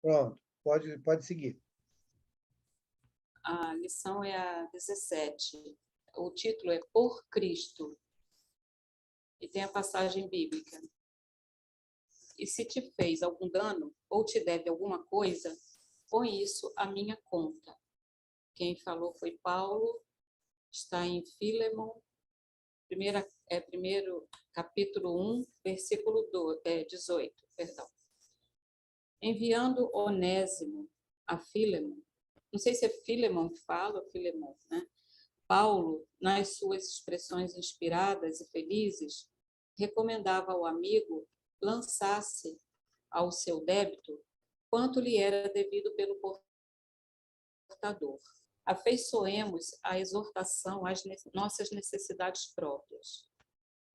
Pronto, pode seguir. A lição é a 17. O título é Por Cristo. E tem a passagem bíblica. E se te fez algum dano ou te deve alguma coisa, põe isso à minha conta. Quem falou foi Paulo, está em Filemon, primeiro capítulo 1, versículo 18. Perdão. Enviando Onésimo a Filemon, não sei se é Filemon que fala ou Filemon, né? Paulo, nas suas expressões inspiradas e felizes, recomendava ao amigo lançasse ao seu débito quanto lhe era devido pelo portador. Afeiçoemos a exortação às nossas necessidades próprias.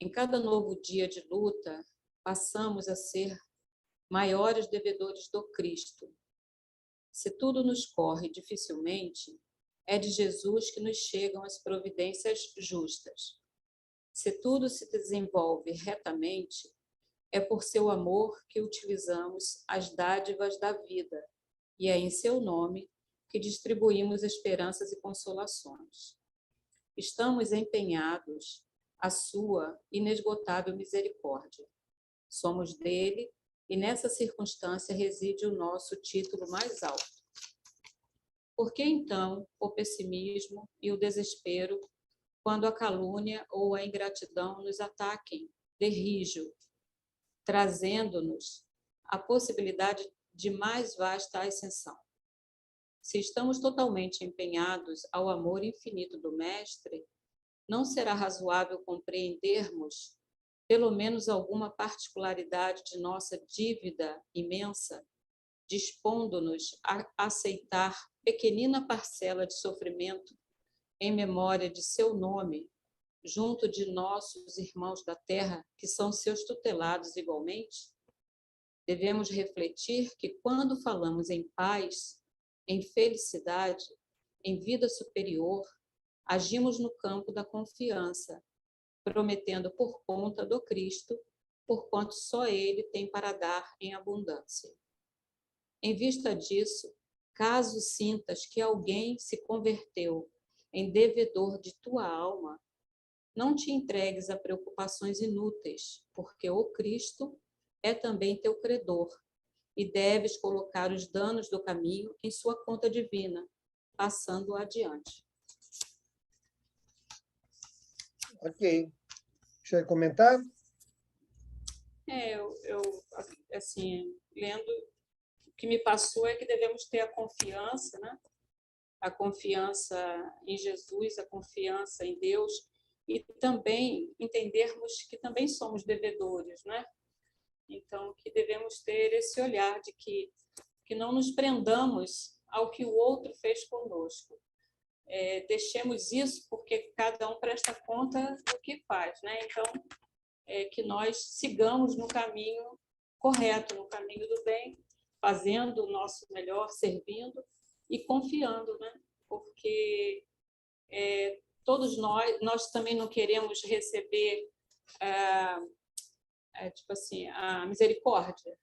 Em cada novo dia de luta, passamos a ser maiores devedores do Cristo. Se tudo nos corre dificilmente, é de Jesus que nos chegam as providências justas. Se tudo se desenvolve retamente, é por seu amor que utilizamos as dádivas da vida, e é em seu nome que distribuímos esperanças e consolações. Estamos empenhados à sua inesgotável misericórdia. Somos dele, e nessa circunstância reside o nosso título mais alto. Por que então o pessimismo e o desespero quando a calúnia ou a ingratidão nos ataquem de rijo, trazendo-nos a possibilidade de mais vasta ascensão? Se estamos totalmente empenhados ao amor infinito do Mestre, não será razoável compreendermos pelo menos alguma particularidade de nossa dívida imensa, dispondo-nos a aceitar pequenina parcela de sofrimento em memória de seu nome, junto de nossos irmãos da terra, que são seus tutelados igualmente? Devemos refletir que, quando falamos em paz, em felicidade, em vida superior, agimos no campo da confiança, prometendo por conta do Cristo, porquanto só Ele tem para dar em abundância. Em vista disso, caso sintas que alguém se converteu em devedor de tua alma, não te entregues a preocupações inúteis, porque o Cristo é também teu credor, e deves colocar os danos do caminho em sua conta divina, passando adiante. Ok. Deixa eu comentar? Assim, lendo, o que me passou é que devemos ter a confiança, né? A confiança em Jesus, a confiança em Deus, e também entendermos que também somos devedores, né? Então, que devemos ter esse olhar de que não nos prendamos ao que o outro fez conosco. Deixemos isso porque cada um presta conta do que faz, né? Então, que nós sigamos no caminho correto, no caminho do bem, fazendo o nosso melhor, servindo e confiando, né? Porque todos nós também não queremos receber tipo assim, a misericórdia.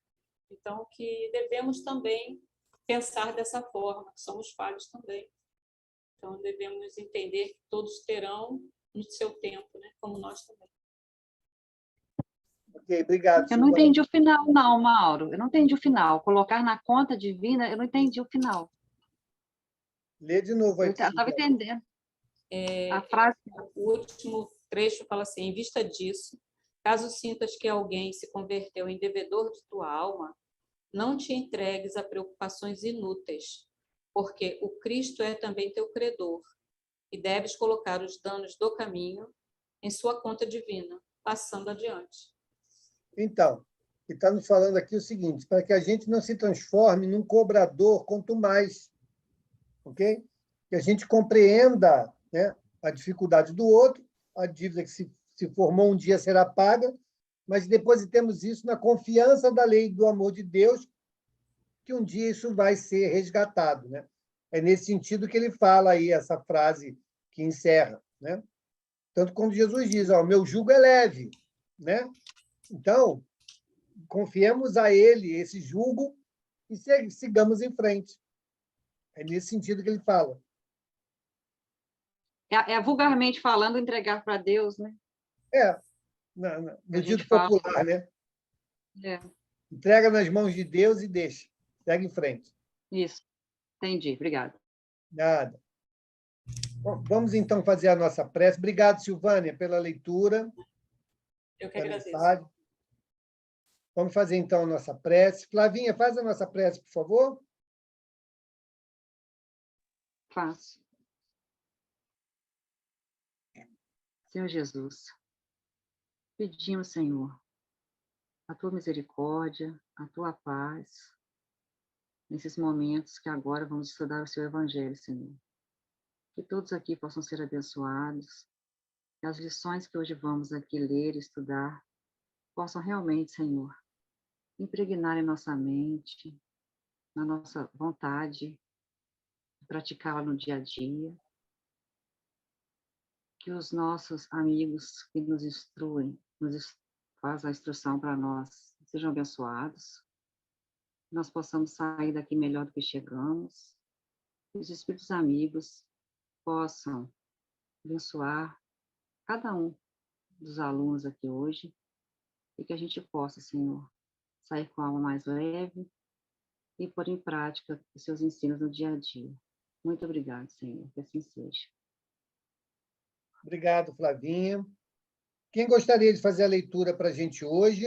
Então, que devemos também pensar dessa forma, que somos falhos também. Então, devemos entender que todos terão no seu tempo, né? Como nós também. Ok, obrigado. Eu não entendi o final, não, Mauro. Eu não entendi o final. Colocar na conta divina, eu não entendi o final. Lê de novo aí. Eu estava entendendo. A frase... O último trecho fala assim: em vista disso, caso sintas que alguém se converteu em devedor de tua alma, não te entregues a preocupações inúteis, porque o Cristo é também teu credor, e deves colocar os danos do caminho em sua conta divina, passando adiante. Então, ele está nos falando aqui o seguinte: para que a gente não se transforme num cobrador, quanto mais, ok? Que a gente compreenda, né, a dificuldade do outro, a dívida que se formou um dia será paga, mas depositemos isso na confiança da lei do amor de Deus, que um dia isso vai ser resgatado, né? É nesse sentido que ele fala aí essa frase que encerra, né? Tanto quando Jesus diz, ó, meu jugo é leve, né? Então, confiemos a ele esse jugo e sigamos em frente. É nesse sentido que ele fala. Vulgarmente falando, entregar para Deus, né? No dito popular, né? Entrega nas mãos de Deus e deixa. Segue em frente. Isso. Entendi. Obrigada. Nada. Bom, vamos, então, fazer a nossa prece. Obrigado, Silvânia, pela leitura. Eu que agradeço. Mensagem. Vamos fazer, então, a nossa prece. Flavinha, faz a nossa prece, por favor. Faço. Senhor Jesus, pedimos, Senhor, a tua misericórdia, a tua paz, nesses momentos que agora vamos estudar o seu Evangelho, Senhor. Que todos aqui possam ser abençoados, que as lições que hoje vamos aqui ler e estudar possam realmente, Senhor, impregnar em nossa mente, na nossa vontade, de praticá-la no dia a dia. Que os nossos amigos que nos instruem, fazem a instrução para nós, sejam abençoados, que nós possamos sair daqui melhor do que chegamos, que os espíritos amigos possam abençoar cada um dos alunos aqui hoje, e que a gente possa, Senhor, sair com a alma mais leve e pôr em prática os seus ensinos no dia a dia. Muito obrigada, Senhor, que assim seja. Obrigado, Flavinha. Quem gostaria de fazer a leitura para a gente hoje?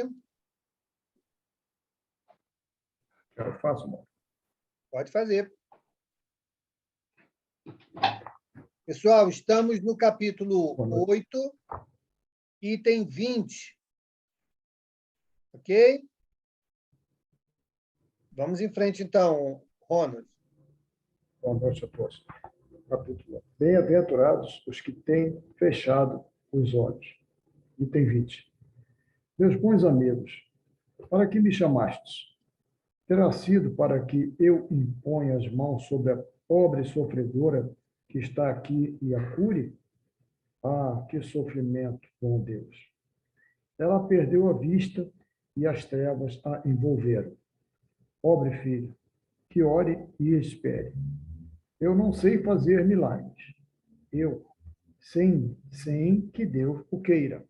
Eu faço, Mauro. Pode fazer. Pessoal, estamos no capítulo 8, item 20. Ok? Vamos em frente, então, Ronald. Boa noite a todos. Capítulo. Bem-aventurados os que têm fechado os olhos. Item 20. Meus bons amigos, para que me chamastes? Terá sido para que eu imponha as mãos sobre a pobre sofredora que está aqui e a cure? Ah, que sofrimento, bom Deus! Ela perdeu a vista e as trevas a envolveram. Pobre filho, que ore e espere. Eu não sei fazer milagres. Eu, sem que Deus o queira.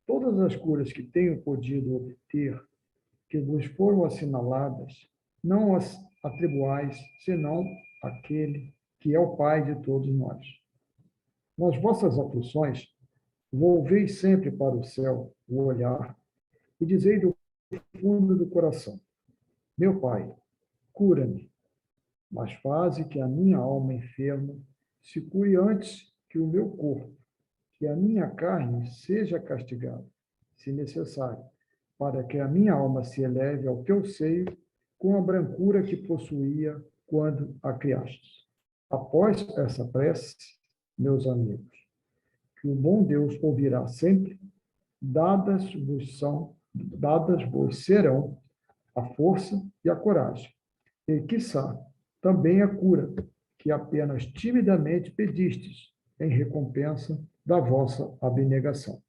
Todas as curas que tenho podido obter, que vos foram assinaladas, não as atribuais, senão àquele que é o Pai de todos nós. Nas vossas aflições, volvei sempre para o céu o olhar e dizei do fundo do coração: meu Pai, cura-me, mas faze que a minha alma enferma se cure antes que o meu corpo, que a minha carne seja castigada, se necessário, para que a minha alma se eleve ao teu seio com a brancura que possuía quando a criastes. Após essa prece, meus amigos, que o bom Deus ouvirá sempre, dadas vos serão a força e a coragem, e, quiçá, também a cura, que apenas timidamente pedistes, em recompensa da vossa abnegação.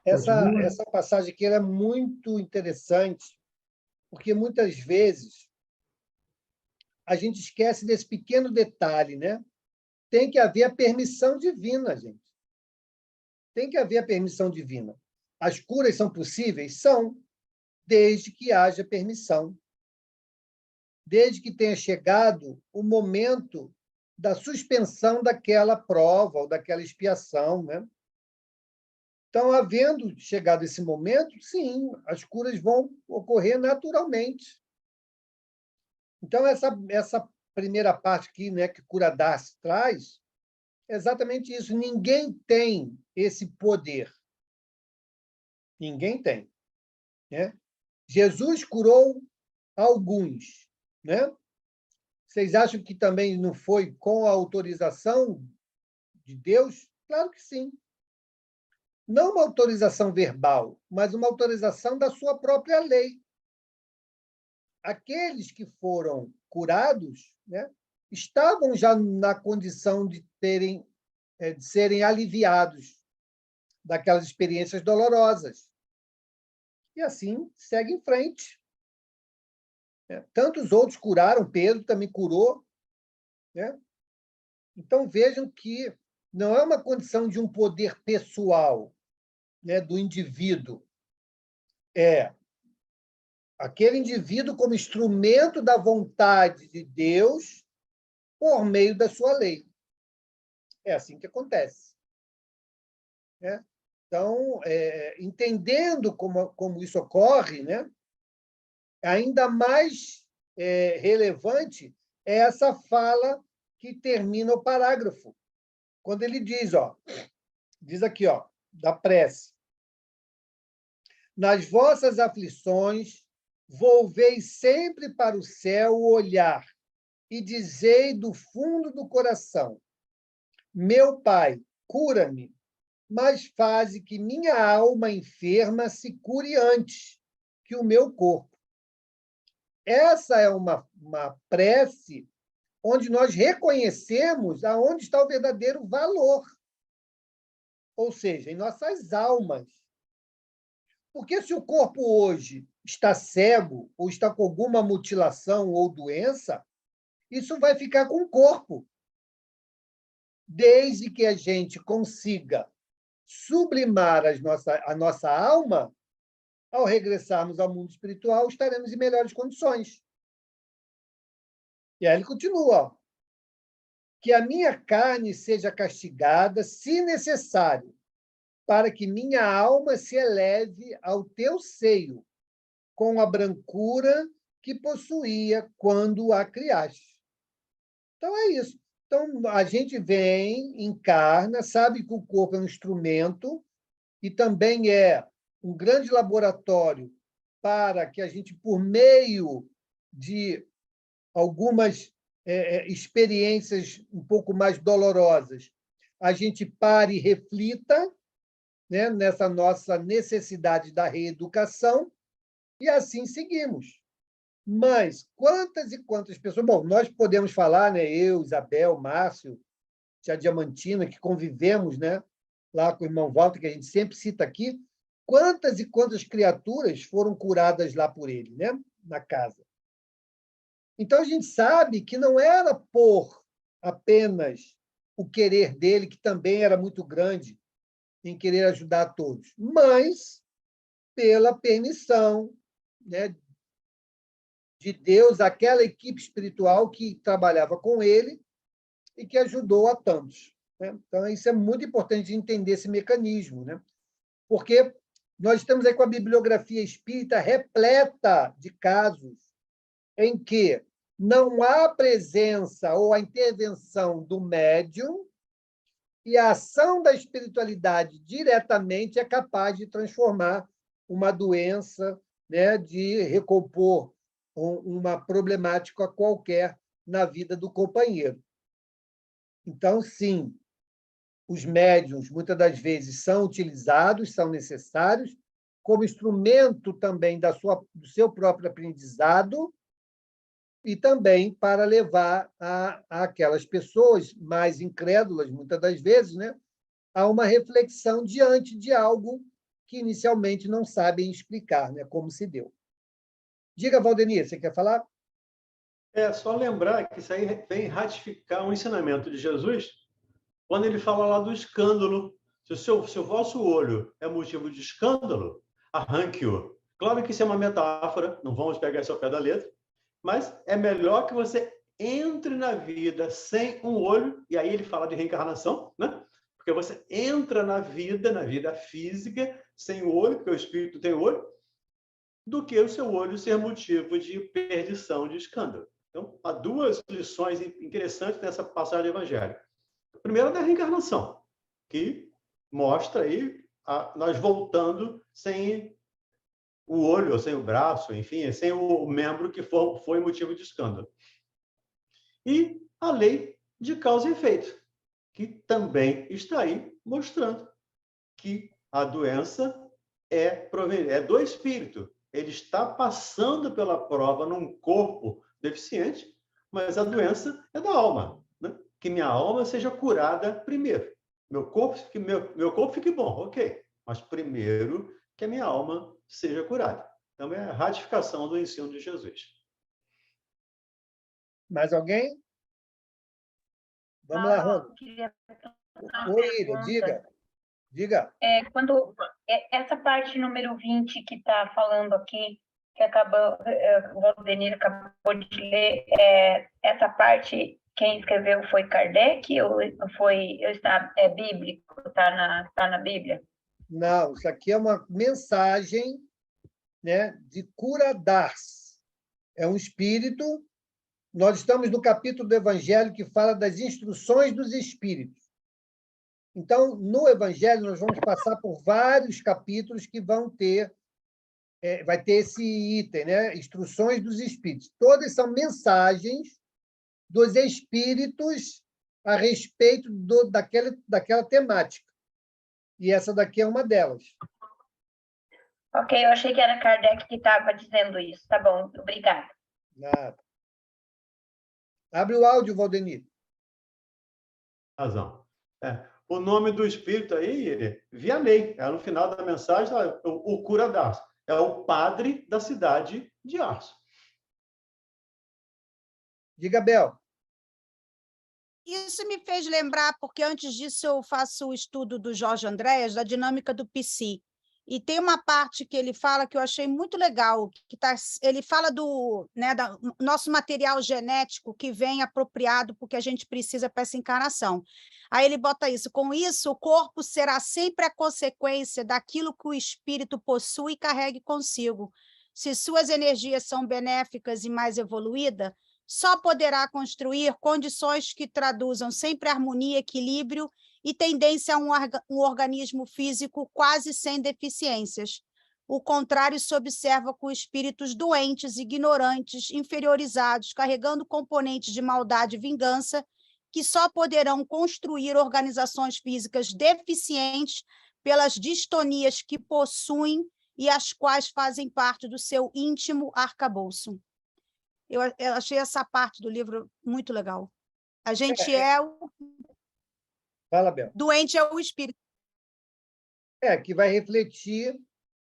Essa passagem aqui é muito interessante, porque muitas vezes a gente esquece desse pequeno detalhe, né? Tem que haver a permissão divina, gente. Tem que haver a permissão divina. As curas são possíveis? São, desde que haja permissão. Desde que tenha chegado o momento da suspensão daquela prova ou daquela expiação, né? Então, havendo chegado esse momento, sim, as curas vão ocorrer naturalmente. Então, essa primeira parte aqui, né, que Cura Das traz, é exatamente isso. Ninguém tem esse poder. Ninguém tem. Né? Jesus curou alguns. Né? Vocês acham que também não foi com a autorização de Deus? Claro que sim. Não uma autorização verbal, mas uma autorização da sua própria lei. Aqueles que foram curados, né, estavam já na condição de serem aliviados daquelas experiências dolorosas. E assim, segue em frente. né? Tantos outros curaram, Pedro também curou, né? Então, vejam que não é uma condição de um poder pessoal, né, do indivíduo. É aquele indivíduo como instrumento da vontade de Deus por meio da sua lei. É assim que acontece, né? Então, entendendo como isso ocorre, né, ainda mais relevante é essa fala que termina o parágrafo, quando ele diz aqui, da prece: nas vossas aflições, volvei sempre para o céu o olhar e dizei do fundo do coração: meu Pai, cura-me, mas faze que minha alma enferma se cure antes que o meu corpo. Essa é uma prece onde nós reconhecemos aonde está o verdadeiro valor, ou seja, em nossas almas. Porque se o corpo hoje está cego ou está com alguma mutilação ou doença, isso vai ficar com o corpo. Desde que a gente consiga sublimar a nossa alma, ao regressarmos ao mundo espiritual, estaremos em melhores condições. E aí ele continua: que a minha carne seja castigada, se necessário, para que minha alma se eleve ao teu seio, com a brancura que possuía quando a criaste. Então, é isso. Então, a gente vem, encarna, sabe que o corpo é um instrumento e também é um grande laboratório para que a gente, por meio de algumas experiências um pouco mais dolorosas, a gente pare e reflita, né, nessa nossa necessidade da reeducação, e assim seguimos. Mas quantas e quantas pessoas... Bom, nós podemos falar, né, eu, Isabel, Márcio, Tia Diamantina, que convivemos, né, lá com o irmão Walter, que a gente sempre cita aqui, quantas e quantas criaturas foram curadas lá por ele, né, na casa. Então, a gente sabe que não era por apenas o querer dele, que também era muito grande em querer ajudar a todos, mas pela permissão, né, de Deus, aquela equipe espiritual que trabalhava com ele e que ajudou a tantos, né? Então, isso é muito importante de entender esse mecanismo, né? Porque nós estamos aí com a bibliografia espírita repleta de casos em que não há presença ou a intervenção do médium e a ação da espiritualidade diretamente é capaz de transformar uma doença, né, de recompor uma problemática qualquer na vida do companheiro. Então, sim, os médiuns, muitas das vezes, são utilizados, são necessários, como instrumento também do seu próprio aprendizado e também para levar aquelas pessoas mais incrédulas, muitas das vezes, né, a uma reflexão diante de algo que inicialmente não sabem explicar, né, como se deu. Diga, Valdemir, você quer falar? É só lembrar que isso aí vem ratificar um ensinamento de Jesus, quando ele fala lá do escândalo. Se o vosso olho é motivo de escândalo, arranque-o. Claro que isso é uma metáfora, não vamos pegar isso ao pé da letra, mas é melhor que você entre na vida sem um olho, e aí ele fala de reencarnação, né? Porque você entra na vida física, sem o olho, porque o espírito tem olho, do que o seu olho ser motivo de perdição, de escândalo. Então, há duas lições interessantes nessa passagem do Evangelho. A primeira é da reencarnação, que mostra aí nós voltando sem o olho, sem o braço, enfim, sem o membro que foi motivo de escândalo. E a lei de causa e efeito, que também está aí mostrando que a doença é do espírito. Ele está passando pela prova num corpo deficiente, mas a doença é da alma, né? Que minha alma seja curada primeiro. Meu corpo fique bom, ok. Mas primeiro que a minha alma seja curada. Então, é a ratificação do ensino de Jesus. Mais alguém? Vamos lá, Rony. Eu queria fazer uma Oi, Ira, pergunta. diga. Diga. Quando essa parte número 20 que está falando aqui, que o Valdenir acabou de ler, essa parte, quem escreveu foi Kardec ou é bíblico, está na Bíblia? Não, isso aqui é uma mensagem, né, de Cura d'Ars. É um espírito. Nós estamos no capítulo do Evangelho que fala das instruções dos espíritos. Então, no Evangelho, nós vamos passar por vários capítulos que vão ter, vai ter esse item, né? Instruções dos espíritos. Todas são mensagens dos espíritos a respeito daquela temática. E essa daqui é uma delas. Ok, eu achei que era Kardec que estava dizendo isso. Tá bom, obrigada. Nada. Abre o áudio, Valdenir. Razão. O nome do espírito aí, Vianney, no final da mensagem, o cura d'Ars. É o padre da cidade de Ars. Diga, Bel. Isso me fez lembrar, porque antes disso eu faço o estudo do Jorge Andréas, da dinâmica do psi. E tem uma parte que ele fala que eu achei muito legal, ele fala do nosso material genético que vem apropriado porque a gente precisa para essa encarnação. Aí ele bota isso: com isso, o corpo será sempre a consequência daquilo que o espírito possui e carregue consigo. Se suas energias são benéficas e mais evoluídas, só poderá construir condições que traduzam sempre harmonia, equilíbrio e tendência a um organismo físico quase sem deficiências. O contrário se observa com espíritos doentes, ignorantes, inferiorizados, carregando componentes de maldade e vingança, que só poderão construir organizações físicas deficientes pelas distonias que possuem e as quais fazem parte do seu íntimo arcabouço. Eu achei essa parte do livro muito legal. A gente Fala, Bel. Doente é o espírito. Que vai refletir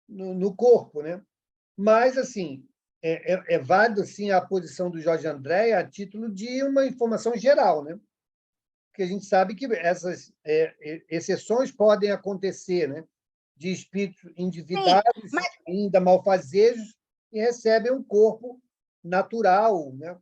no corpo, né? Mas, assim, é válido, assim, a posição do Jorge André a título de uma informação geral, né? Porque a gente sabe que essas exceções podem acontecer, né? De espíritos endividados, ainda malfazejos, e recebem um corpo natural, né?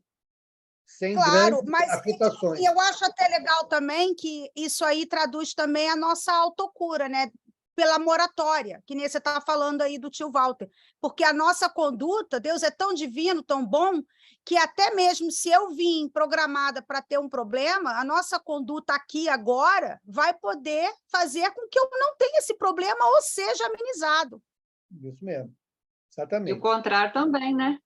Sem claro, grandes mas afetações. E eu acho até legal também que isso aí traduz também a nossa autocura, né? Pela moratória, que nem você está falando aí do tio Walter. Porque a nossa conduta, Deus é tão divino, tão bom, que até mesmo se eu vim programada para ter um problema, a nossa conduta aqui agora vai poder fazer com que eu não tenha esse problema ou seja amenizado. Isso mesmo, exatamente. E o contrário também, né?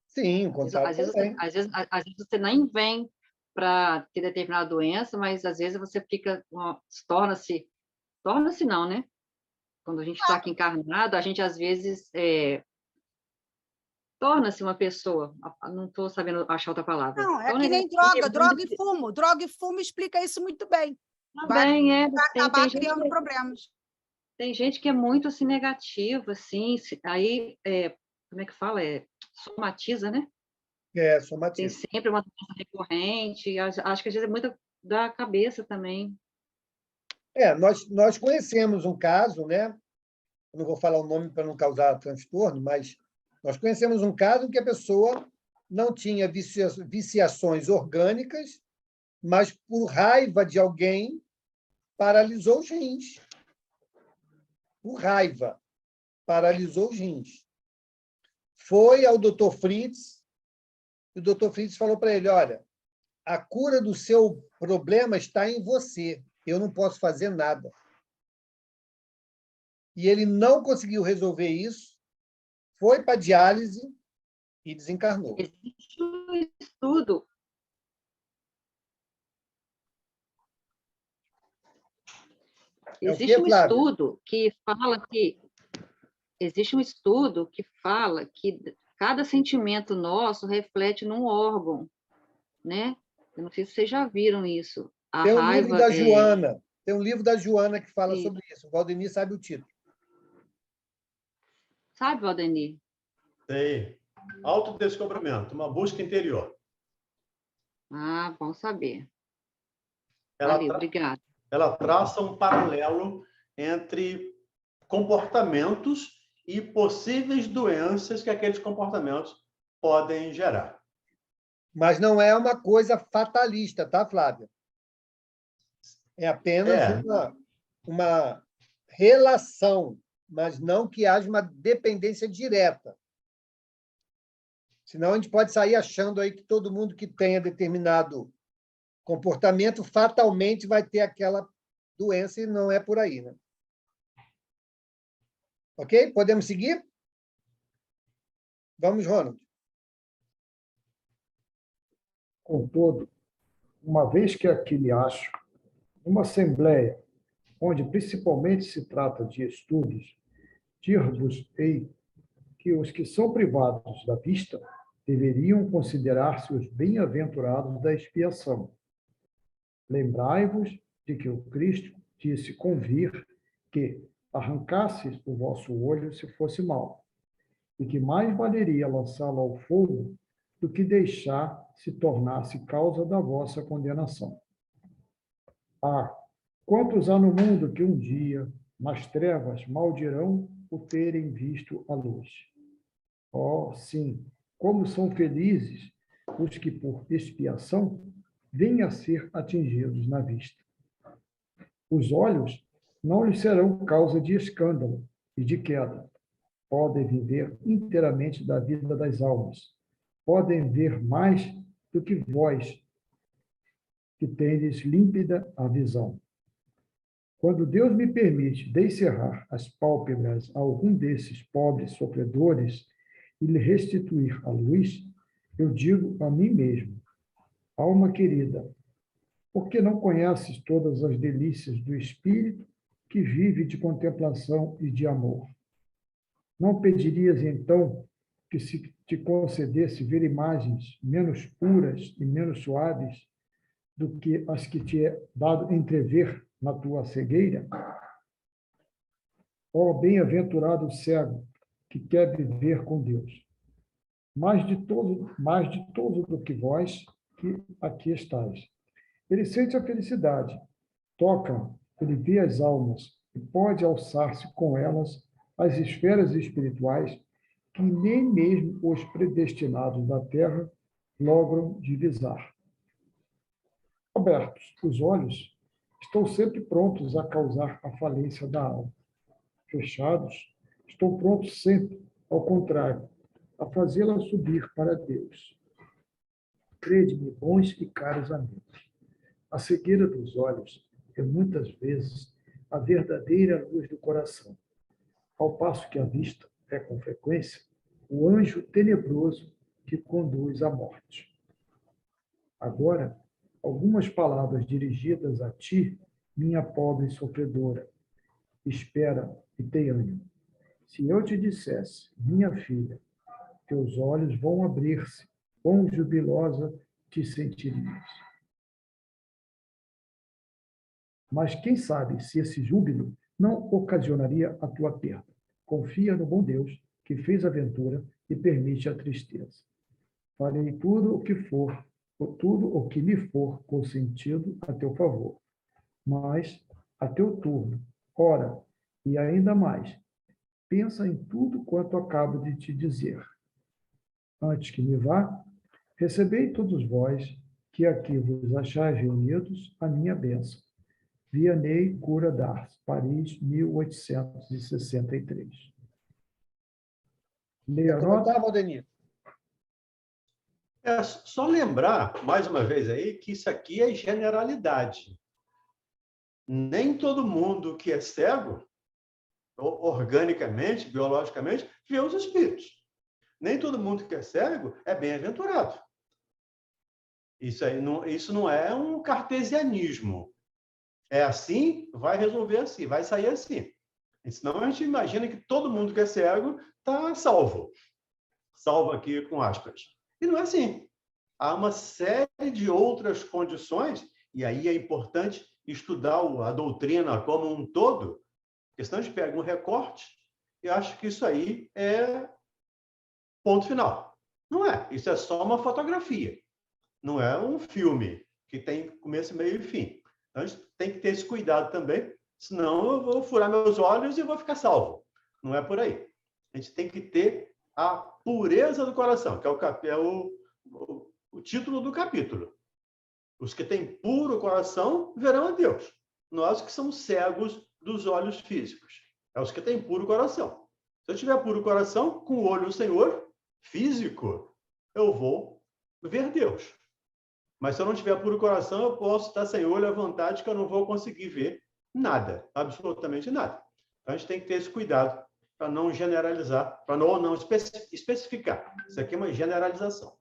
Sim, o contrário também. Às vezes você nem vem para ter determinada doença, mas às vezes você fica, torna-se não, né? Quando a gente está aqui encarnado, a gente às vezes torna-se uma pessoa, não estou sabendo achar outra palavra. Não, é que nem droga e fumo. Droga e fumo explica isso muito bem. Também vai acabar criando problemas. Tem gente que é muito assim, negativa, assim, aí, como é que fala? Somatiza, né? Somatiza. Tem sempre uma doença recorrente, acho que às vezes é muito da cabeça também. Nós conhecemos um caso, né? Eu não vou falar o nome para não causar transtorno, mas nós conhecemos um caso em que a pessoa não tinha viciações orgânicas, mas por raiva de alguém paralisou os rins. Por raiva, paralisou os rins. Foi ao Dr. Fritz, e o Dr. Fritz falou para ele: olha, a cura do seu problema está em você, eu não posso fazer nada. E ele não conseguiu resolver isso, foi para a diálise e desencarnou. Existe um estudo. Existe um estudo que fala que cada sentimento nosso reflete num órgão, né? Eu não sei se vocês já viram isso. Tem um livro da Joana, tem um livro da Joana que fala sobre isso. O Valdenir sabe o título. Sabe, Valdenir? Sei. Autodescobrimento, uma busca interior. Ah, bom saber. Ela, Valeu, obrigada. ela traça um paralelo entre comportamentos e possíveis doenças que aqueles comportamentos podem gerar. Mas não é uma coisa fatalista, tá, Flávia? É apenas uma relação, mas não que haja uma dependência direta. Senão a gente pode sair achando aí que todo mundo que tenha determinado comportamento fatalmente vai ter aquela doença e não é por aí, né? Ok? Podemos seguir? Vamos, Ronald. Contudo, uma vez que aqui me acho, numa assembleia, onde principalmente se trata de estudos, dir-vos-ei que os que são privados da vista deveriam considerar-se os bem-aventurados da expiação. Lembrai-vos de que o Cristo disse convir que arrancasses o vosso olho se fosse mau, e que mais valeria lançá-lo ao fogo do que deixar se tornasse causa da vossa condenação. Ah, quantos há no mundo que um dia, nas trevas, maldirão o terem visto a luz? Oh, sim, como são felizes os que, por expiação, vêm a ser atingidos na vista. Os olhos não lhes serão causa de escândalo e de queda. Podem viver inteiramente da vida das almas. Podem ver mais do que vós, que tendes límpida a visão. Quando Deus me permite descerrar as pálpebras a algum desses pobres sofredores e lhe restituir a luz, eu digo a mim mesmo, alma querida, por que não conheces todas as delícias do Espírito que vive de contemplação e de amor? Não pedirias, então, que se te concedesse ver imagens menos puras e menos suaves do que as que te é dado entrever na tua cegueira? Ó bem-aventurado cego que quer viver com Deus, mais de todo do que vós que aqui estáis. Ele sente a felicidade, toca, ele vê as almas e pode alçar-se com elas às esferas espirituais que nem mesmo os predestinados da terra logram divisar. Abertos os olhos, estão sempre prontos a causar a falência da alma. Fechados, estão prontos sempre, ao contrário, a fazê-la subir para Deus. Crede-me, bons e caros amigos, a cegueira dos olhos é muitas vezes a verdadeira luz do coração, ao passo que a vista é, com frequência, o anjo tenebroso que conduz à morte. Agora, algumas palavras dirigidas a ti, minha pobre sofredora. Espera e tenha ânimo. Se eu te dissesse, minha filha, teus olhos vão abrir-se, quão jubilosa te sentirias. Mas quem sabe se esse júbilo não ocasionaria a tua perda. Confia no bom Deus, que fez a ventura e permite a tristeza. Farei tudo o que me for consentido a teu favor. Mas, a teu turno, ora, e ainda mais, pensa em tudo quanto acabo de te dizer. Antes que me vá, recebei todos vós, que aqui vos achais reunidos, a minha bênção. Vianney Cura d'Ars, Paris, 1863. Quer comentar, Valdenir? É só lembrar, mais uma vez aí, que isso aqui é generalidade. Nem todo mundo que é cego, organicamente, biologicamente, vê os espíritos. Nem todo mundo que é cego é bem-aventurado. Isso não é um cartesianismo. É assim, vai resolver assim, vai sair assim. Senão a gente imagina que todo mundo que é cego está salvo. Salvo aqui com aspas. E não é assim. Há uma série de outras condições, e aí é importante estudar a doutrina como um todo, porque senão a gente pega um recorte e acha que isso aí é ponto final. Não é. Isso é só uma fotografia. Não é um filme que tem começo, meio e fim. Então, a gente tem que ter esse cuidado também, senão eu vou furar meus olhos e vou ficar salvo. Não é por aí. A gente tem que ter a pureza do coração, que é o título do capítulo. Os que têm puro coração verão a Deus. Nós que somos cegos dos olhos físicos. É os que têm puro coração. Se eu tiver puro coração, com o olho do Senhor, físico, eu vou ver Deus. Mas se eu não tiver puro coração, eu posso estar sem olho à vontade, que eu não vou conseguir ver nada, absolutamente nada. Então, a gente tem que ter esse cuidado para não generalizar, para não especificar. Isso aqui é uma generalização.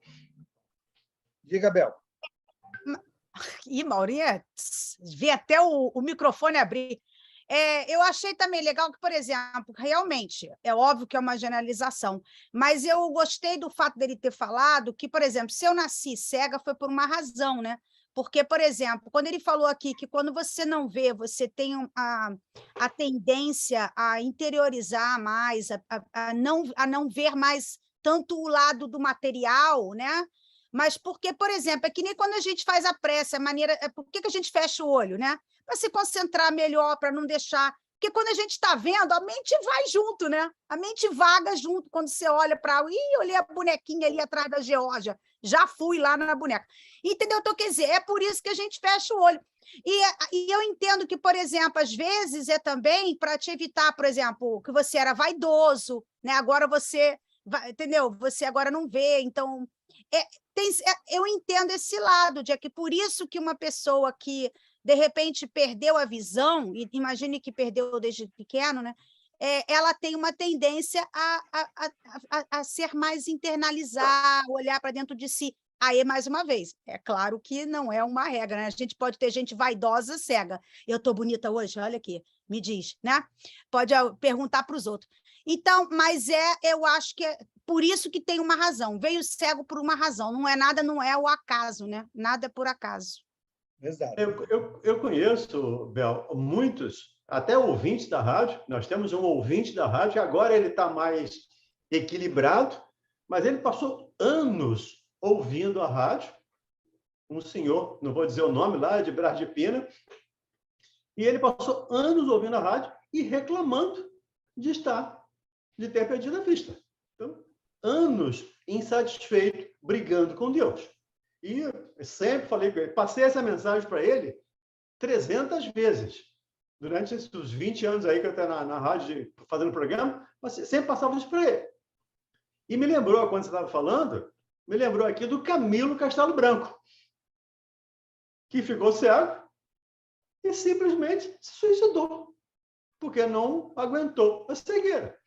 Diga, Bel. Ih, Maurinha, vi até o microfone abrir. Eu achei também legal que, por exemplo, realmente, é óbvio que é uma generalização, mas eu gostei do fato dele ter falado que, por exemplo, se eu nasci cega foi por uma razão, né? Porque, por exemplo, quando ele falou aqui que quando você não vê, você tem a tendência a interiorizar mais, a não ver mais tanto o lado do material, né? Mas porque, por exemplo, é que nem quando a gente faz a prece, a maneira. Por que a gente fecha o olho, né? Para se concentrar melhor, para não deixar. Porque quando a gente está vendo, a mente vai junto, né? A mente vaga junto quando você olha para. Ih, olhei a bonequinha ali atrás da Geórgia. Já fui lá na boneca. Entendeu? Então, quer dizer, é por isso que a gente fecha o olho. E eu entendo que, por exemplo, às vezes é também para te evitar, por exemplo, que você era vaidoso, né? Agora você. Entendeu? Você agora não vê, então. Eu entendo esse lado, de que por isso que uma pessoa que, de repente, perdeu a visão, e imagine que perdeu desde pequeno, né? Ela tem uma tendência a ser mais internalizar, olhar para dentro de si. Aí, mais uma vez, é claro que não é uma regra, né? A gente pode ter gente vaidosa, cega. Eu estou bonita hoje? Olha aqui, me diz, né? Pode perguntar para os outros. Então, mas eu acho que por isso que tem uma razão. Veio cego por uma razão. Não é nada, não é o acaso, né? Nada é por acaso. Exato. Eu conheço, Bel, muitos, até ouvintes da rádio. Nós temos um ouvinte da rádio, agora ele está mais equilibrado, mas ele passou anos ouvindo a rádio. Um senhor, não vou dizer o nome lá, de Brás de Pina, e ele passou anos ouvindo a rádio e reclamando de ter perdido a vista. Então, anos insatisfeito, brigando com Deus. E eu sempre falei com ele, passei essa mensagem para ele 300 vezes. Durante esses 20 anos aí que eu estou na rádio fazendo programa, sempre passava isso para ele. E me lembrou, quando você estava falando, me lembrou aqui do Camilo Castelo Branco, que ficou cego e simplesmente se suicidou, porque não aguentou a cegueira.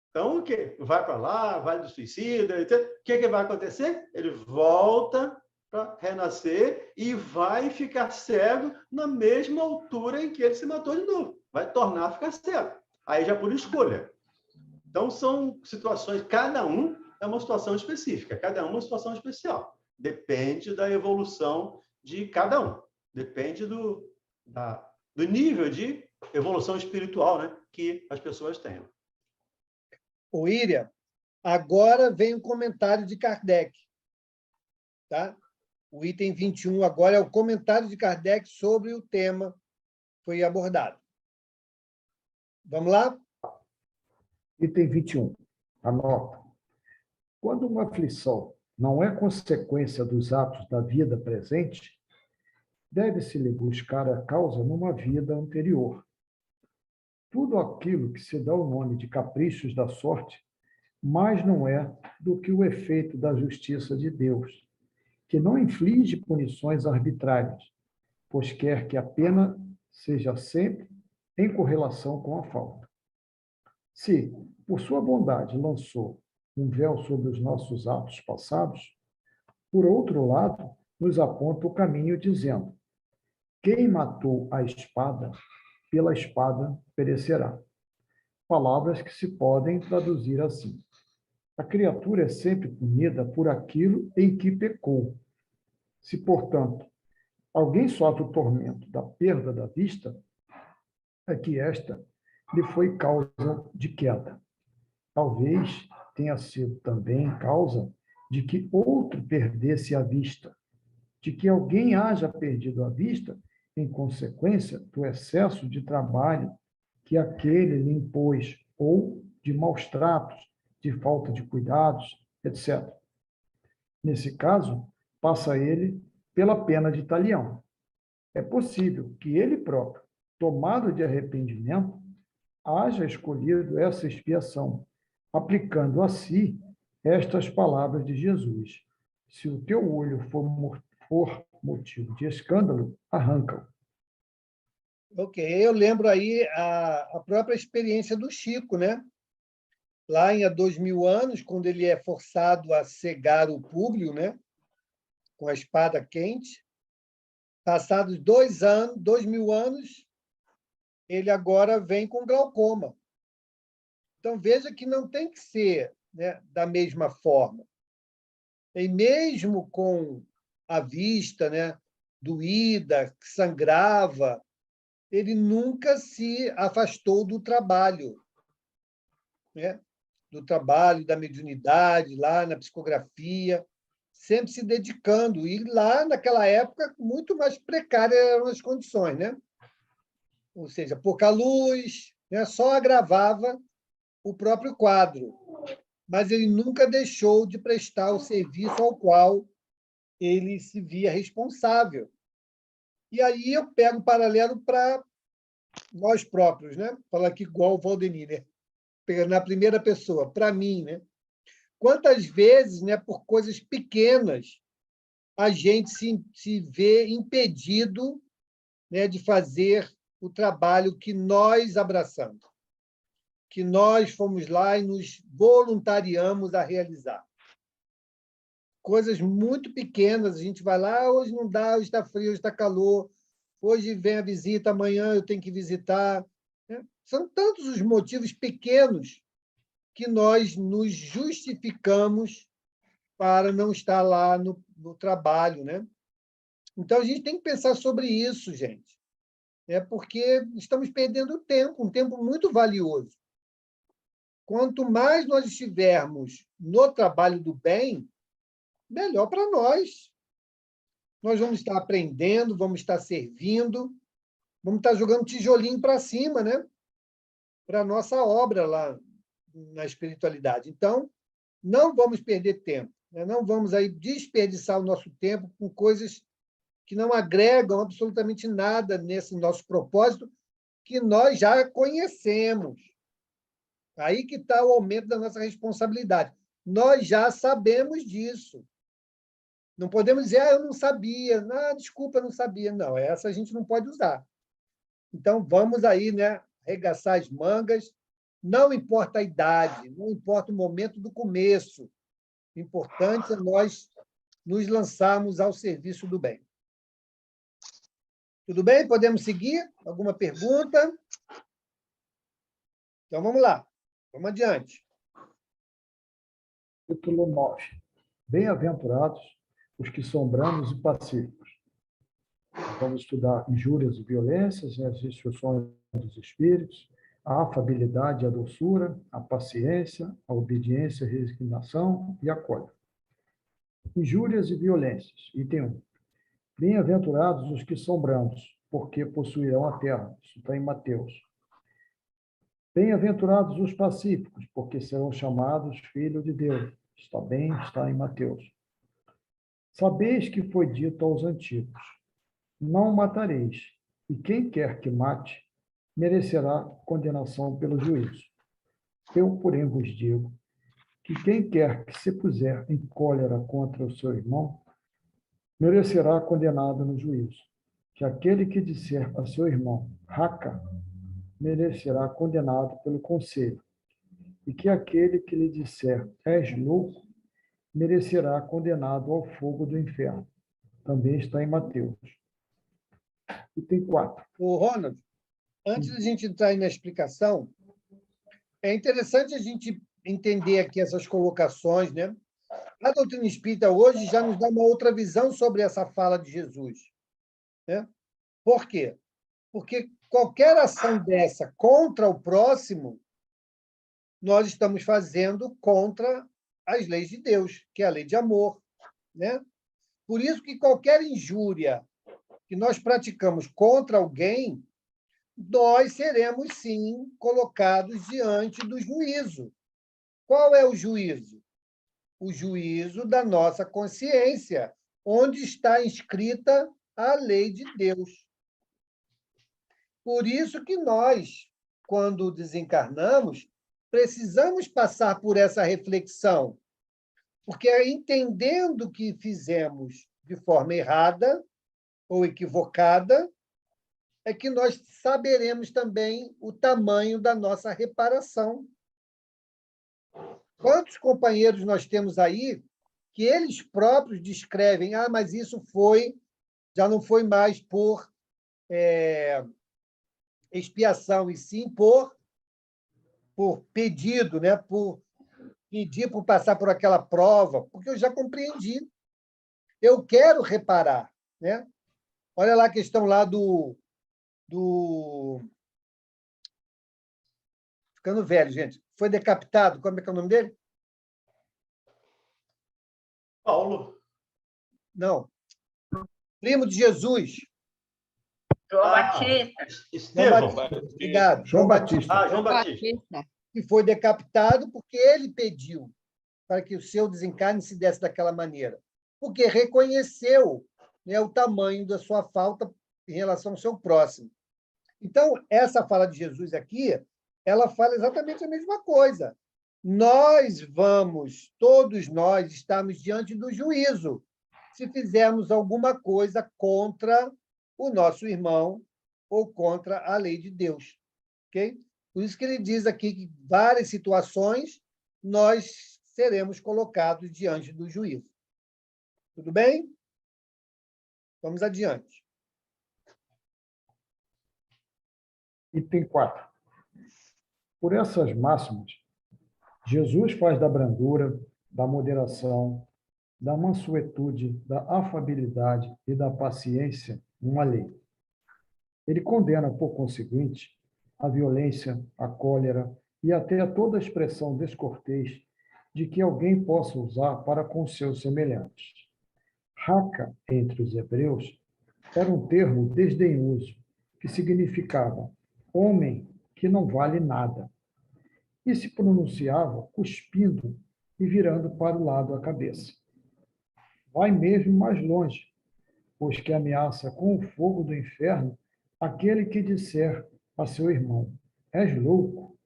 Então, o quê? Vai para lá, vai do suicida, etc. O que vai acontecer? Ele volta para renascer e vai ficar cego na mesma altura em que ele se matou de novo. Vai tornar a ficar cego. Aí já por escolha. Então, são situações, cada um é uma situação específica, cada um é uma situação especial. Depende da evolução de cada um. Depende do nível de evolução espiritual, né, que as pessoas tenham. O Íria, agora vem um comentário de Kardec. Tá? O item 21 agora é o comentário de Kardec sobre o tema que foi abordado. Vamos lá? Item 21. Anota. Quando uma aflição não é consequência dos atos da vida presente, deve-se-lhe buscar a causa numa vida anterior. Tudo aquilo que se dá o nome de caprichos da sorte, mais não é do que o efeito da justiça de Deus, que não inflige punições arbitrárias, pois quer que a pena seja sempre em correlação com a falta. Se, por sua bondade, lançou um véu sobre os nossos atos passados, por outro lado, nos aponta o caminho dizendo: quem matou a espada, pela espada perecerá. Palavras que se podem traduzir assim: a criatura é sempre punida por aquilo em que pecou. Se, portanto, alguém sofre o tormento da perda da vista, é que esta lhe foi causa de queda. Talvez tenha sido também causa de que outro perdesse a vista, de que alguém haja perdido a vista em consequência do excesso de trabalho que aquele lhe impôs, ou de maus tratos, de falta de cuidados, etc. Nesse caso, passa ele pela pena de talião. É possível que ele próprio, tomado de arrependimento, haja escolhido essa expiação, aplicando a si estas palavras de Jesus: se o teu olho for motivo de escândalo, arranca-o. Ok, eu lembro aí a própria experiência do Chico, né? Lá em Há 2000 anos, quando ele é forçado a cegar o Públio, né? Com a espada quente. Passados 2000 anos, ele agora vem com glaucoma. Então, veja que não tem que ser, né, da mesma forma. E mesmo com a vista, né, doída, que sangrava, ele nunca se afastou do trabalho, né? Do trabalho, da mediunidade, lá na psicografia, sempre se dedicando. E lá, naquela época, muito mais precárias eram as condições, né? Ou seja, pouca luz, né? Só agravava o próprio quadro. Mas ele nunca deixou de prestar o serviço ao qual ele se via responsável. E aí eu pego um paralelo para nós próprios, né? Falar aqui igual o Valdemir, né? Pegando na primeira pessoa, para mim, né? Quantas vezes, né, por coisas pequenas, a gente se vê impedido, né, de fazer o trabalho que nós abraçamos, que nós fomos lá e nos voluntariamos a realizar. Coisas muito pequenas, a gente vai lá, hoje não dá, hoje está frio, hoje está calor, hoje vem a visita, amanhã eu tenho que visitar. Né? São tantos os motivos pequenos que nós nos justificamos para não estar lá no trabalho, né? Então, a gente tem que pensar sobre isso, gente, porque estamos perdendo tempo, um tempo muito valioso. Quanto mais nós estivermos no trabalho do bem, melhor para nós. Nós vamos estar aprendendo, vamos estar servindo, vamos estar jogando tijolinho para cima, né? Para a nossa obra lá na espiritualidade. Então, não vamos perder tempo, né? Não vamos aí desperdiçar o nosso tempo com coisas que não agregam absolutamente nada nesse nosso propósito, que nós já conhecemos. Aí que está o aumento da nossa responsabilidade. Nós já sabemos disso. Não podemos dizer, eu não sabia, desculpa, eu não sabia. Não, essa a gente não pode usar. Então, vamos aí, né, arregaçar as mangas. Não importa a idade, não importa o momento do começo. O importante é nós nos lançarmos ao serviço do bem. Tudo bem? Podemos seguir? Alguma pergunta? Então, vamos lá. Vamos adiante. Título 9. Bem-aventurados os que são brandos e pacíficos. Vamos estudar injúrias e violências, as instruções dos espíritos, a afabilidade e a doçura, a paciência, a obediência, a resignação e a cólera. Injúrias e violências. Item 1. Bem-aventurados os que são brandos, porque possuirão a terra. Isso está em Mateus. Bem-aventurados os pacíficos, porque serão chamados filhos de Deus. Está em Mateus. Sabeis que foi dito aos antigos: não matareis, e quem quer que mate, merecerá condenação pelo juízo. Eu, porém, vos digo que quem quer que se puser em cólera contra o seu irmão, merecerá condenado no juízo. Que aquele que disser a seu irmão, raca, merecerá condenado pelo conselho. E que aquele que lhe disser, és louco, merecerá condenado ao fogo do inferno. Também está em Mateus. Item 4. O Ronald, antes de a gente entrar aí na explicação, é interessante a gente entender aqui essas colocações, né? A doutrina espírita hoje já nos dá uma outra visão sobre essa fala de Jesus, né? Por quê? Porque qualquer ação dessa contra o próximo, nós estamos fazendo contra as leis de Deus, que é a lei de amor, né? Por isso que qualquer injúria que nós praticamos contra alguém, nós seremos, sim, colocados diante do juízo. Qual é o juízo? O juízo da nossa consciência, onde está inscrita a lei de Deus. Por isso que nós, quando desencarnamos, precisamos passar por essa reflexão, porque é entendendo que fizemos de forma errada ou equivocada, é que nós saberemos também o tamanho da nossa reparação. Quantos companheiros nós temos aí que eles próprios descrevem, mas isso já não foi mais por expiação, e sim por pedido, né? Por pedir por passar por aquela prova, porque eu já compreendi. Eu quero reparar, né? Olha lá a questão lá do ficando velho, gente. Foi decapitado, como é que é o nome dele? Paulo. Não. Primo de Jesus. João Batista. Estevão. Obrigado. João Batista. João Batista. Que foi decapitado porque ele pediu para que o seu desencarne se desse daquela maneira. Porque reconheceu, né, o tamanho da sua falta em relação ao seu próximo. Então, essa fala de Jesus aqui, ela fala exatamente a mesma coisa. Todos nós estamos diante do juízo, se fizermos alguma coisa contra o nosso irmão ou contra a lei de Deus. Ok? Por isso que ele diz aqui que em várias situações nós seremos colocados diante do juízo. Tudo bem? Vamos adiante. Item 4. Por essas máximas, Jesus faz da brandura, da moderação, da mansuetude, da afabilidade e da paciência uma lei. Ele condena, por conseguinte, a violência, a cólera e até toda expressão descortês de que alguém possa usar para com seus semelhantes. Raca, entre os hebreus, era um termo desdenhoso, que significava homem que não vale nada, e se pronunciava cuspindo e virando para o lado a cabeça. Vai mesmo mais longe, pois que ameaça com o fogo do inferno aquele que disser a seu irmão: és louco.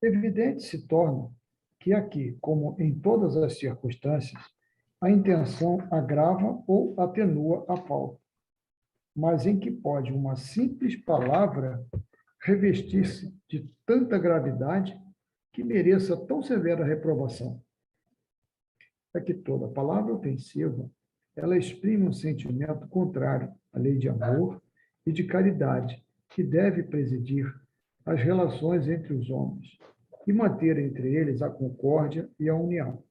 Evidente se torna que aqui, como em todas as circunstâncias, a intenção agrava ou atenua a falta, mas em que pode uma simples palavra revestir-se de tanta gravidade que mereça tão severa reprovação. É que toda palavra ofensiva, ela exprime um sentimento contrário à lei de amor e de caridade que deve presidir as relações entre os homens e manter entre eles a concórdia e a união.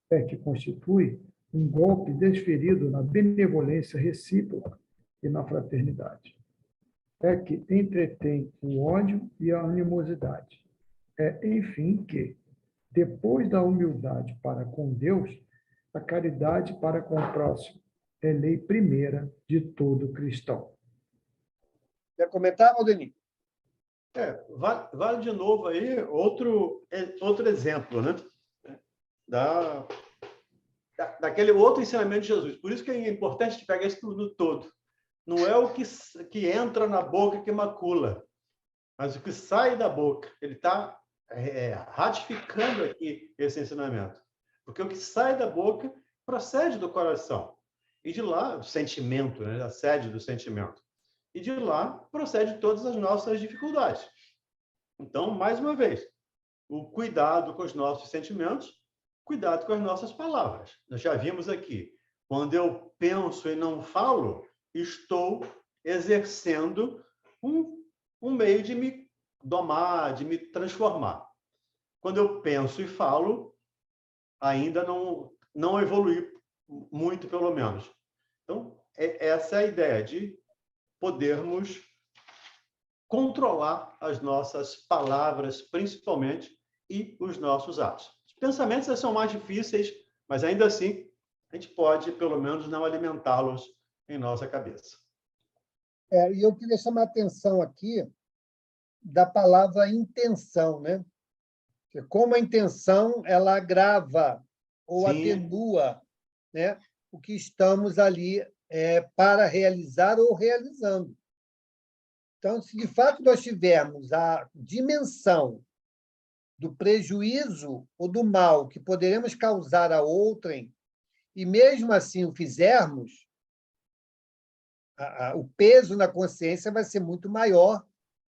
É que constitui um golpe desferido na benevolência recíproca e na fraternidade. É que entretém o ódio e a animosidade. É, enfim, que, depois da humildade para com Deus, a caridade para com o próximo é lei primeira de todo cristão. Quer comentar, Valdenir? Vale de novo aí outro exemplo, né? Daquele outro ensinamento de Jesus. Por isso que é importante pegar isso tudo todo. Não é o que entra na boca que macula, mas o que sai da boca. Ele está ratificando aqui esse ensinamento. Porque o que sai da boca procede do coração. E de lá, o sentimento, né? A sede do sentimento. E de lá procede todas as nossas dificuldades. Então, mais uma vez, o cuidado com os nossos sentimentos, cuidado com as nossas palavras. Nós já vimos aqui, quando eu penso e não falo, estou exercendo um meio de me domar, de me transformar. Quando eu penso e falo, ainda não evolui muito, pelo menos. Então, essa é a ideia de podermos controlar as nossas palavras, principalmente, e os nossos atos. pensamentos são mais difíceis, mas ainda assim a gente pode, pelo menos, não alimentá-los em nossa cabeça. E eu queria chamar a atenção aqui da palavra intenção, né? Como a intenção ela agrava ou Sim. atenua, né, o que estamos ali para realizar ou realizando. Então, se de fato nós tivermos a dimensão do prejuízo ou do mal que poderemos causar a outrem, e mesmo assim o fizermos, o peso na consciência vai ser muito maior,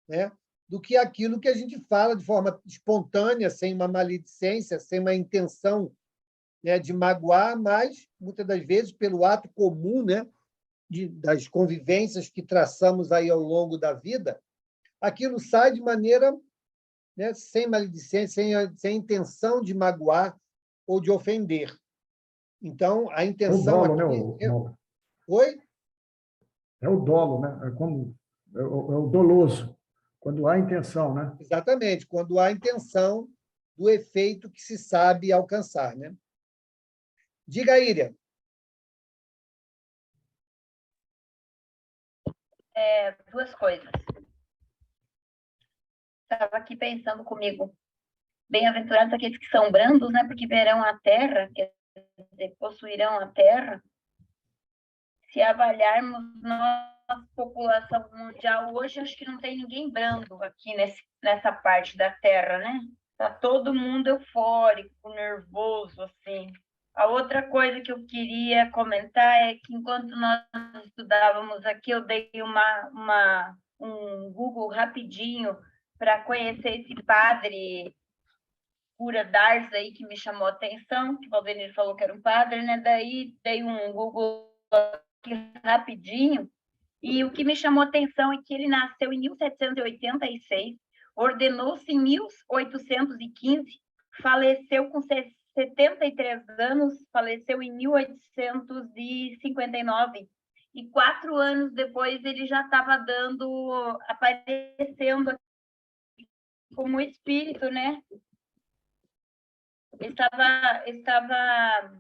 né, do que aquilo que a gente fala de forma espontânea, sem uma maledicência, sem uma intenção, né, de magoar, mas, muitas das vezes, pelo ato comum, né, das convivências que traçamos aí ao longo da vida, aquilo sai de maneira, né, sem maledicência, sem intenção de magoar ou de ofender. Então, a É o intenção dolo, né, aqui... Mauro? Oi? É o dolo, né? É o doloso, quando há intenção, né? Exatamente, quando há intenção do efeito que se sabe alcançar, né? Diga, Íria. Duas coisas. Estava aqui pensando comigo. Bem-aventurados aqueles que são brandos, né? Porque verão a terra, quer dizer, possuirão a terra. Se avaliarmos nossa população mundial hoje, acho que não tem ninguém brando aqui nessa parte da terra, né? Tá todo mundo eufórico, nervoso, assim. A outra coisa que eu queria comentar é que, enquanto nós estudávamos aqui, eu dei um Google rapidinho para conhecer esse padre Cura Darcy aí, que me chamou a atenção, que o Valdenir falou que era um padre, né? Daí dei um Google aqui rapidinho, e o que me chamou a atenção é que ele nasceu em 1786, ordenou-se em 1815, faleceu com 73 anos, faleceu em 1859, e 4 anos depois ele já estava aparecendo como espírito, né? Estava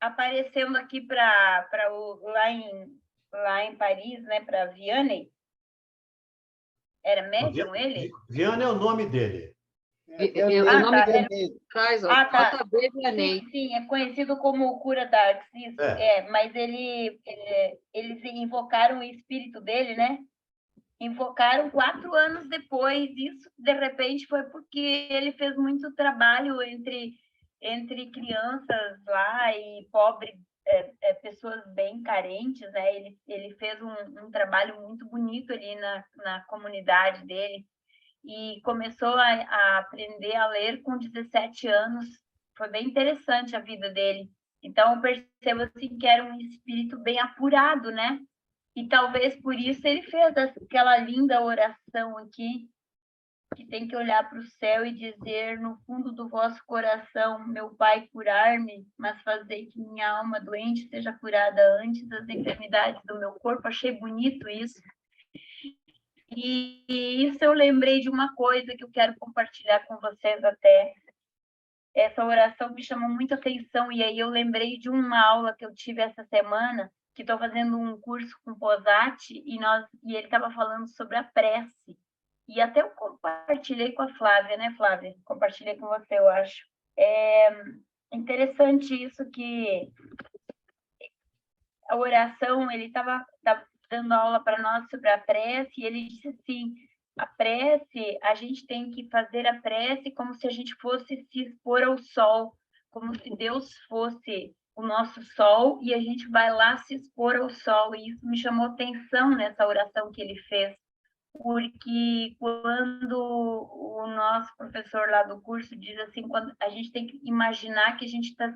aparecendo aqui lá em Paris, né, para Vianney. Era médium ele? Vianney é o nome dele. O nome dele traz, ó, tá. JB Vianney. Sim, é conhecido como Cura Darks, isso. Mas eles invocaram o espírito dele, né? Invocaram 4 anos depois. Isso, de repente, foi porque ele fez muito trabalho entre crianças lá e pessoas bem carentes, né? Ele fez um trabalho muito bonito ali na comunidade dele, e começou a aprender a ler com 17 anos. Foi bem interessante a vida dele. Então, eu percebo assim, que era um espírito bem apurado, né? E talvez por isso ele fez aquela linda oração aqui, que tem que olhar para o céu e dizer: no fundo do vosso coração, meu Pai, curar-me, mas fazei que minha alma doente seja curada antes das enfermidades do meu corpo. Achei bonito isso. E isso eu lembrei de uma coisa que eu quero compartilhar com vocês até. Essa oração me chamou muita atenção, e aí eu lembrei de uma aula que eu tive essa semana, que estou fazendo um curso com o Posati, e ele estava falando sobre a prece. E até eu compartilhei com a Flávia, né, Flávia? Compartilhei com você, eu acho. É interessante isso, que a oração, ele estava dando aula para nós sobre a prece, e ele disse assim: a prece, a gente tem que fazer a prece como se a gente fosse se expor ao sol, como se Deus fosse o nosso sol, e a gente vai lá se expor ao sol. E isso me chamou atenção nessa oração que ele fez, porque quando o nosso professor lá do curso diz assim, quando a gente tem que imaginar que a gente está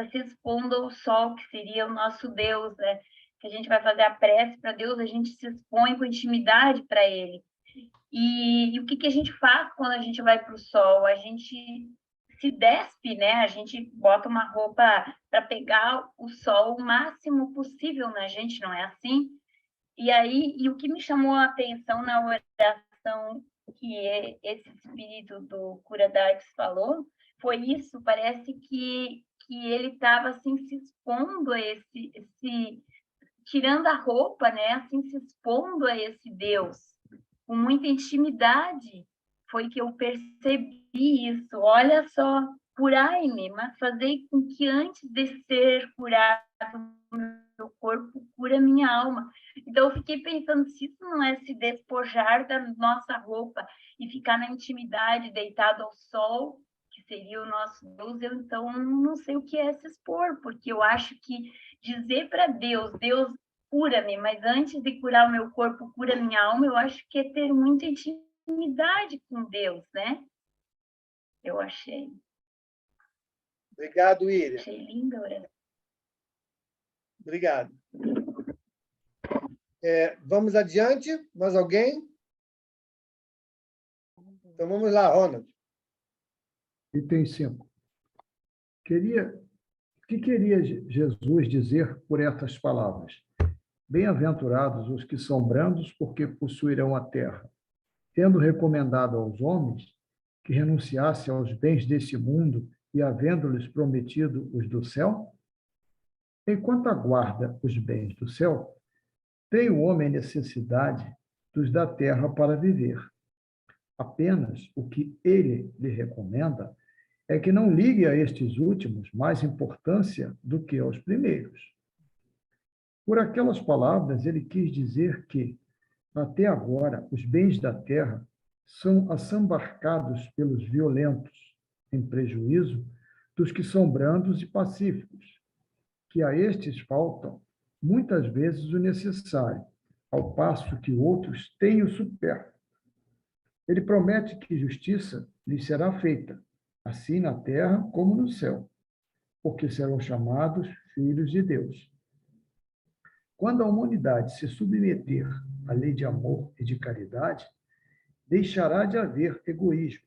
se expondo ao sol, que seria o nosso Deus, né? Que a gente vai fazer a prece para Deus, a gente se expõe com intimidade para Ele. E o que a gente faz quando a gente vai para o sol? A gente se despe, né? A gente bota uma roupa para pegar o sol o máximo possível na gente, não é assim? E o que me chamou a atenção na oração que esse espírito do Cura Darks falou, foi isso, parece que ele estava assim se expondo a tirando a roupa, né, assim se expondo a esse Deus com muita intimidade. Foi que eu percebi isso. Olha só, curai-me, mas fazei com que antes de ser curado meu corpo, cura minha alma. Então eu fiquei pensando, se isso não é se despojar da nossa roupa e ficar na intimidade, deitado ao sol, que seria o nosso Deus, eu então não sei o que é se expor, porque eu acho que dizer para Deus, Deus, cura-me, mas antes de curar o meu corpo, cura minha alma, eu acho que é ter muita intimidade com Deus, né? Eu achei. Obrigado, William. Achei linda a oração. Obrigado. Vamos adiante? Mais alguém? Então vamos lá, Ronald. Item 5. O que queria Jesus dizer por essas palavras? Bem-aventurados os que são brandos, porque possuirão a terra. Tendo recomendado aos homens que renunciassem aos bens desse mundo e havendo-lhes prometido os do céu? Enquanto aguarda os bens do céu, tem o homem necessidade dos da terra para viver. Apenas o que ele lhe recomenda é que não ligue a estes últimos mais importância do que aos primeiros. Por aquelas palavras, ele quis dizer que, até agora, os bens da terra são assambarcados pelos violentos, em prejuízo dos que são brandos e pacíficos, que a estes faltam, muitas vezes, o necessário, ao passo que outros têm o supérfluo. Ele promete que justiça lhes será feita, assim na terra como no céu, porque serão chamados filhos de Deus. Quando a humanidade se submeter à lei de amor e de caridade, deixará de haver egoísmo.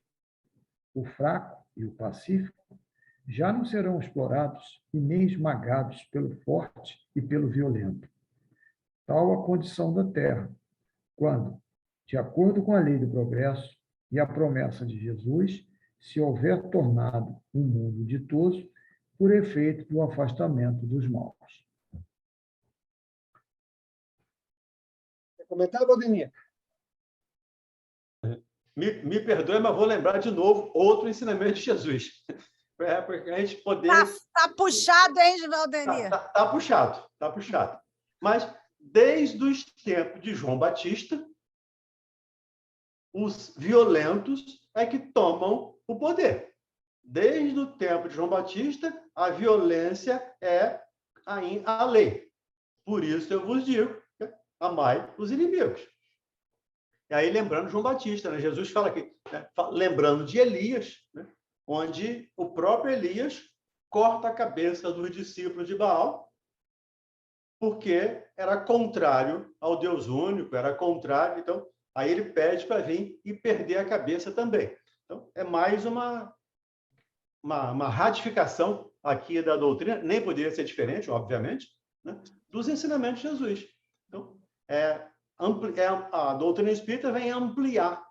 O fraco e o pacífico já não serão explorados e nem esmagados pelo forte e pelo violento. Tal a condição da terra, quando, de acordo com a lei do progresso e a promessa de Jesus, se houver tornado um mundo ditoso por efeito do afastamento dos maus. Quer comentar, Valdemir? Me perdoe, mas vou lembrar de novo outro ensinamento de Jesus. Para a gente poder... Tá puxado, hein, Valdemir? Tá puxado, tá puxado. Mas, desde os tempos de João Batista, os violentos é que tomam o poder. Desde o tempo de João Batista, a violência é a lei. Por isso eu vos digo, amai os inimigos. E aí, lembrando João Batista, né? Jesus fala aqui, né? Lembrando de Elias, né? Onde o próprio Elias corta a cabeça dos discípulos de Baal, porque era contrário ao Deus único, era contrário. Então, aí ele pede para vir e perder a cabeça também. Então, é mais uma ratificação aqui da doutrina, nem poderia ser diferente, obviamente, né? Dos ensinamentos de Jesus. Então, a doutrina espírita vem ampliar,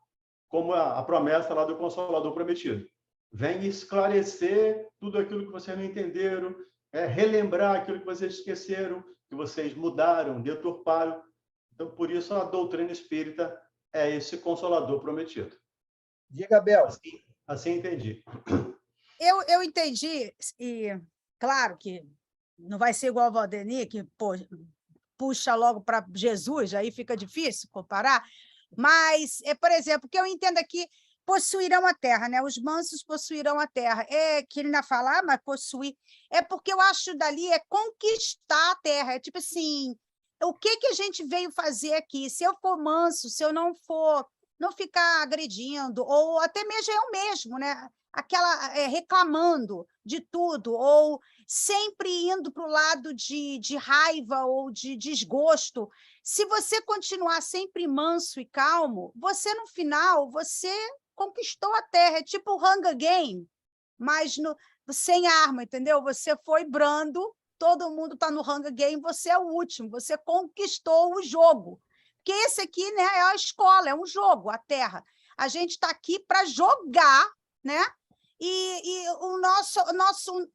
como a promessa lá do Consolador Prometido. Vem esclarecer tudo aquilo que vocês não entenderam, relembrar aquilo que vocês esqueceram, que vocês mudaram, deturparam. Então, por isso, a doutrina espírita é esse Consolador Prometido. Diga, Bel. Assim entendi. Eu entendi, e claro que não vai ser igual ao Valdemir, que puxa logo para Jesus, aí fica difícil comparar, mas, por exemplo, o que eu entendo aqui, possuirão a terra, né? Os mansos possuirão a terra. Que ele ainda fala, mas possuir. É porque eu acho dali conquistar a terra. É tipo assim, o que a gente veio fazer aqui? Se eu for manso, se eu não ficar agredindo, ou até mesmo eu mesmo, né? Reclamando de tudo, ou sempre indo para o lado de raiva ou de desgosto. Se você continuar sempre manso e calmo, você, no final, você conquistou a terra. É tipo o Hunger Game, mas sem arma, entendeu? Você foi brando, todo mundo está no Hunger Game, você é o último, você conquistou o jogo. Porque esse aqui, né, é a escola, é um jogo, a terra. A gente está aqui para jogar, né? E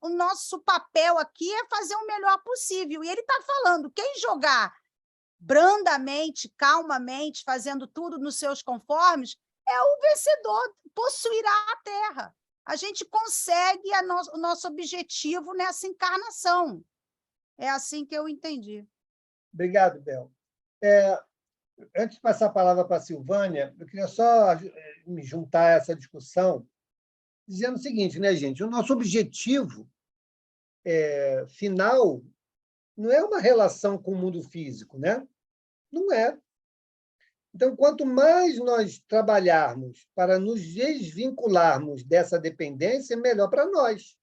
o nosso papel aqui é fazer o melhor possível. E ele está falando, quem jogar brandamente, calmamente, fazendo tudo nos seus conformes, é o vencedor, possuirá a terra. A gente consegue o nosso objetivo nessa encarnação. É assim que eu entendi. Obrigado, Bel. Antes de passar a palavra para a Silvânia, eu queria só me juntar a essa discussão, dizendo o seguinte, né, gente? O nosso objetivo final não é uma relação com o mundo físico, né? Não é. Então, quanto mais nós trabalharmos para nos desvincularmos dessa dependência, melhor para nós.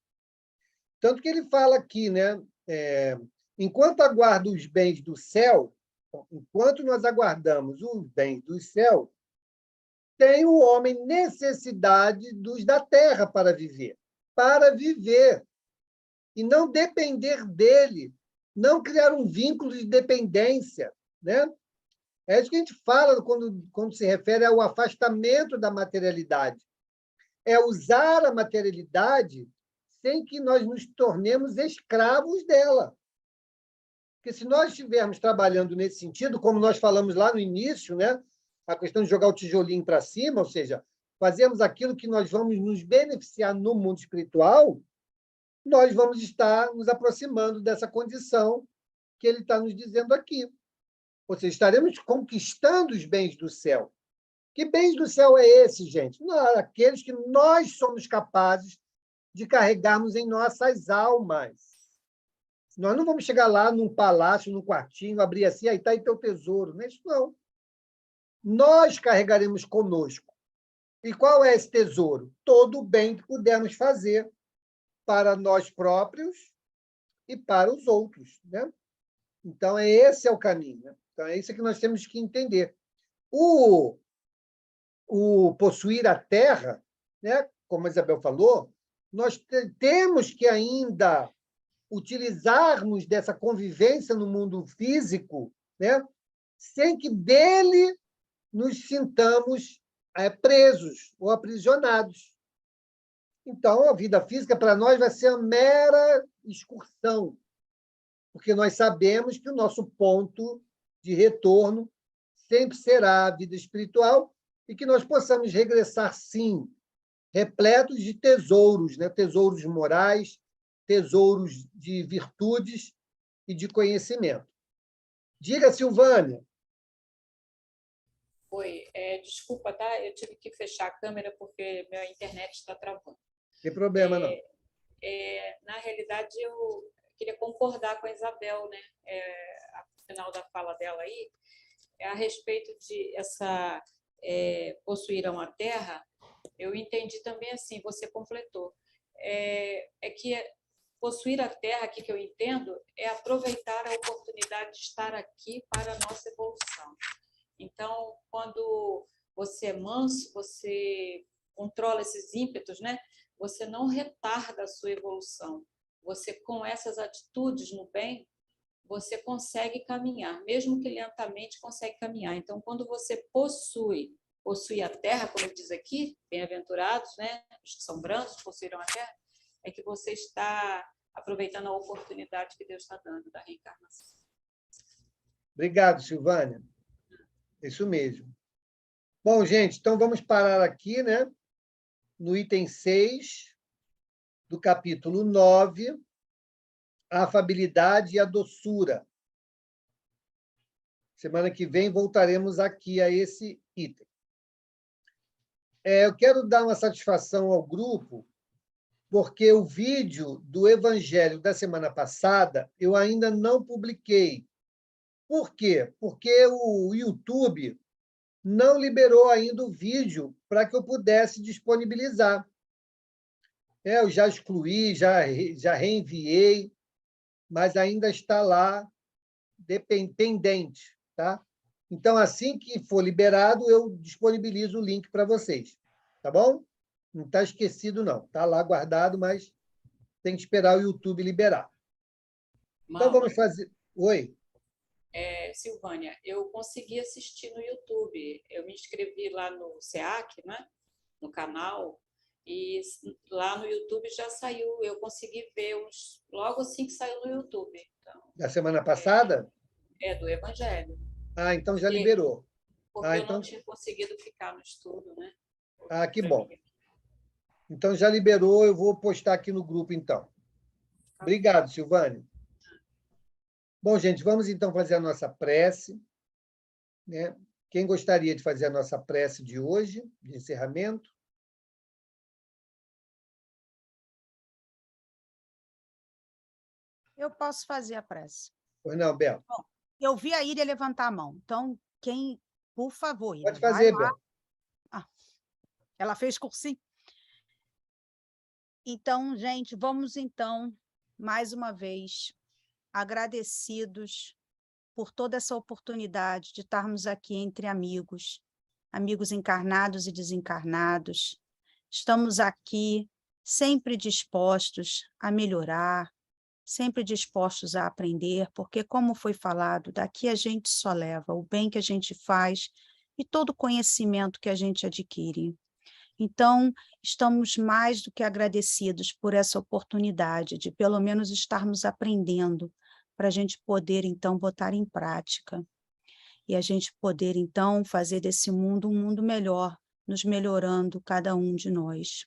Tanto que ele fala aqui, né? Enquanto aguardo os bens do céu, enquanto nós aguardamos os bens do céu, tem o homem necessidade dos da terra para viver. E não depender dele, não criar um vínculo de dependência, né? É isso que a gente fala quando se refere ao afastamento da materialidade. É usar a materialidade sem que nós nos tornemos escravos dela. Porque se nós estivermos trabalhando nesse sentido, como nós falamos lá no início, né? A questão de jogar o tijolinho para cima, ou seja, fazermos aquilo que nós vamos nos beneficiar no mundo espiritual, nós vamos estar nos aproximando dessa condição que ele está nos dizendo aqui. Ou seja, estaremos conquistando os bens do céu. Que bens do céu é esse, gente? Não, aqueles que nós somos capazes de carregarmos em nossas almas. Nós não vamos chegar lá num palácio, num quartinho, abrir assim, aí está aí teu tesouro. Não é isso, não. Nós carregaremos conosco. E qual é esse tesouro? Todo o bem que pudermos fazer para nós próprios e para os outros, né? Então, esse é o caminho, né? Então, é isso que nós temos que entender. O possuir a terra, né? Como a Isabel falou, nós temos que ainda utilizarmos dessa convivência no mundo físico, né? Sem que dele nos sintamos presos ou aprisionados. Então, a vida física, para nós, vai ser uma mera excursão, porque nós sabemos que o nosso ponto de retorno sempre será a vida espiritual e que nós possamos regressar, sim, repletos de tesouros, né? Tesouros morais, tesouros de virtudes e de conhecimento. Diga, Silvânia. Oi, desculpa, tá? Eu tive que fechar a câmera porque minha internet está travando. Não tem problema, não. Na realidade, eu queria concordar com a Isabel, né? No final da fala dela aí, a respeito de possuíram a terra, eu entendi também assim, você completou. Que possuir a terra, aqui que eu entendo, é aproveitar a oportunidade de estar aqui para a nossa evolução. Então, quando você é manso, você controla esses ímpetos, né? Você não retarda a sua evolução. Você, com essas atitudes no bem, você consegue caminhar, mesmo que lentamente consegue caminhar. Então, quando você possui a terra, como diz aqui, bem-aventurados, né? Os que são brancos possuíram a terra, é que você está aproveitando a oportunidade que Deus está dando da reencarnação. Obrigado, Silvânia. Isso mesmo. Bom, gente, então vamos parar aqui, né? No item 6 do capítulo 9, a afabilidade e a doçura. Semana que vem voltaremos aqui a esse item. Eu quero dar uma satisfação ao grupo, porque o vídeo do Evangelho da semana passada eu ainda não publiquei. Por quê? Porque o YouTube não liberou ainda o vídeo para que eu pudesse disponibilizar. Eu já excluí, já reenviei, mas ainda está lá pendente, tá? Então, assim que for liberado, eu disponibilizo o link para vocês, tá bom? Não está esquecido, não. Está lá guardado, mas tem que esperar o YouTube liberar. Então, vamos fazer... Oi? Silvânia, eu consegui assistir no YouTube. Eu me inscrevi lá no SEAC, né? No canal, E lá no YouTube já saiu, eu consegui ver logo assim que saiu no YouTube. Então, Da semana passada? do Evangelho. Ah, então já liberou. Porque eu não tinha conseguido ficar no estudo, né? Ah, que bom. Então já liberou, eu vou postar aqui no grupo, então. Obrigado, Silvane. Bom, gente, vamos então fazer a nossa prece, né? Quem gostaria de fazer a nossa prece de hoje, de encerramento? Eu posso fazer a prece. Pois não, Bel? Bom, eu vi a Íria levantar a mão. Então, por favor, Íria, Pode fazer, Bel. Ela fez cursinho. Então, gente, vamos então, mais uma vez, agradecidos por toda essa oportunidade de estarmos aqui entre amigos, amigos encarnados e desencarnados. Estamos aqui sempre dispostos a melhorar, sempre dispostos a aprender, porque, como foi falado, daqui a gente só leva o bem que a gente faz e todo o conhecimento que a gente adquire. Então, estamos mais do que agradecidos por essa oportunidade de, pelo menos, estarmos aprendendo, para a gente poder, então, botar em prática. E a gente poder, então, fazer desse mundo um mundo melhor, nos melhorando cada um de nós.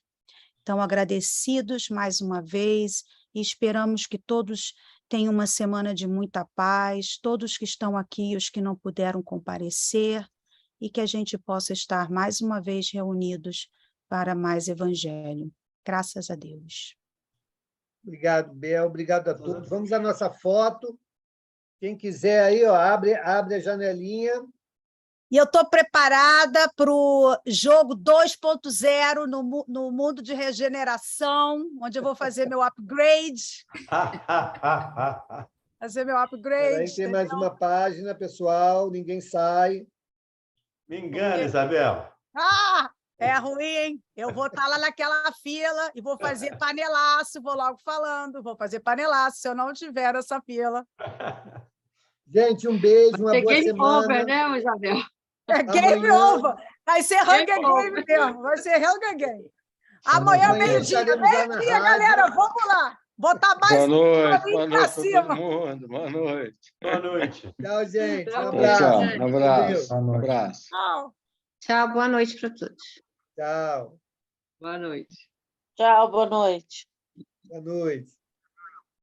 Então, agradecidos mais uma vez, e esperamos que todos tenham uma semana de muita paz, todos que estão aqui e os que não puderam comparecer, e que a gente possa estar mais uma vez reunidos para mais evangelho. Graças a Deus. Obrigado, Bel. Obrigado a todos. Vamos à nossa foto. Quem quiser aí, ó, abre a janelinha. E eu estou preparada para o jogo 2.0 no mundo de regeneração, onde eu vou fazer meu upgrade. Fazer meu upgrade. Aí tem mais uma página, pessoal. Ninguém sai. Me engana, Isabel. É ruim, hein? Eu vou estar lá naquela fila e vou fazer panelaço, vou logo falando, vou fazer panelaço se eu não tiver essa fila. Gente, um beijo, uma boa semana. Over, né, Isabel? É game over. Vai ser Hunger Game mesmo. Vai ser Hunger Game. Amanhã, meio-dia. Meio-dia, galera. Vamos lá. Botar mais boa noite para todo mundo. Boa noite. Boa noite. Tchau, gente. Um Tchau, abraço. um abraço. Boa Um noite. abraço. Tchau. Tchau, boa noite para todos. Tchau. Boa noite. Tchau, boa noite. Boa noite.